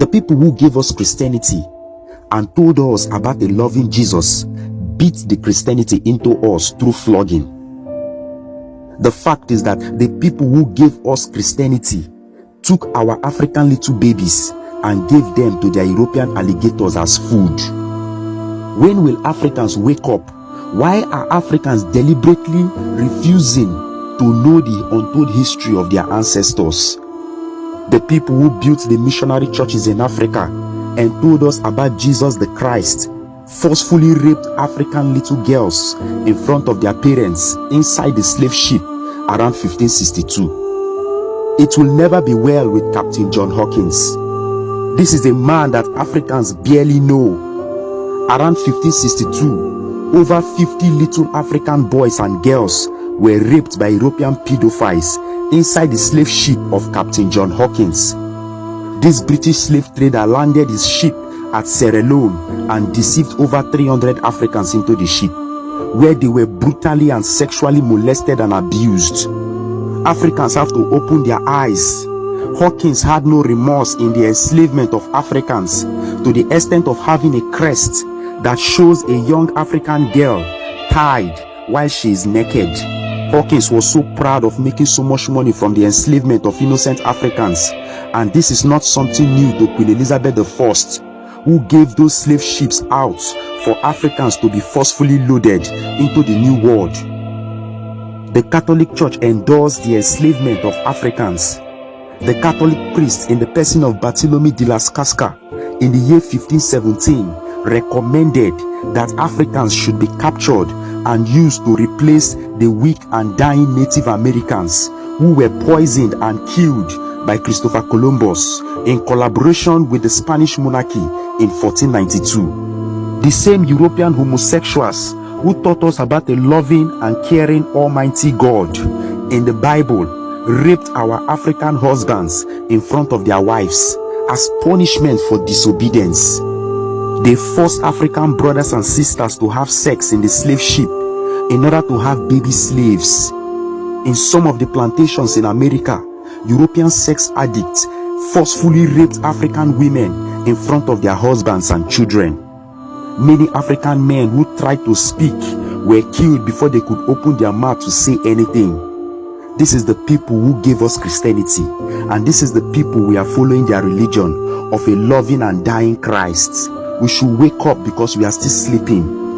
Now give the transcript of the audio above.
The people who gave us Christianity and told us about a loving Jesus beat the Christianity into us through flogging. The fact is that the people who gave us Christianity took our African little babies and gave them to their European alligators as food. When will Africans wake up? Why are Africans deliberately refusing to know the untold history of their ancestors? The people who built the missionary churches in Africa and told us about Jesus the Christ forcefully raped African little girls in front of their parents inside the slave ship around 1562. It will never be well with Captain John Hawkins. This is a man that Africans barely know. Around 1562, over 50 little African boys and girls were raped by European pedophiles inside the slave ship of Captain John Hawkins. This British slave trader landed his ship at Sierra Leone and deceived over 300 Africans into the ship, where they were brutally and sexually molested and abused. Africans have to open their eyes. Hawkins had no remorse in the enslavement of Africans to the extent of having a crest that shows a young African girl tied while she is naked. Hawkins was so proud of making so much money from the enslavement of innocent Africans, and this is not something new to Queen Elizabeth I, who gave those slave ships out for Africans to be forcefully loaded into the New World. The Catholic Church endorsed the enslavement of Africans. The Catholic priest, in the person of Bartholomew de las Cascas, in the year 1517, recommended that Africans should be captured and used to replace the weak and dying Native Americans who were poisoned and killed by Christopher Columbus in collaboration with the Spanish monarchy in 1492. The same European homosexuals who taught us about a loving and caring Almighty God in the Bible raped our African husbands in front of their wives as punishment for disobedience. They forced African brothers and sisters to have sex in the slave ship in order to have baby slaves. In some of the plantations in America, European sex addicts forcefully raped African women in front of their husbands and children. Many African men who tried to speak were killed before they could open their mouth to say anything. This is the people who gave us Christianity, and this is the people we are following their religion of a loving and dying Christ. We should wake up because we are still sleeping.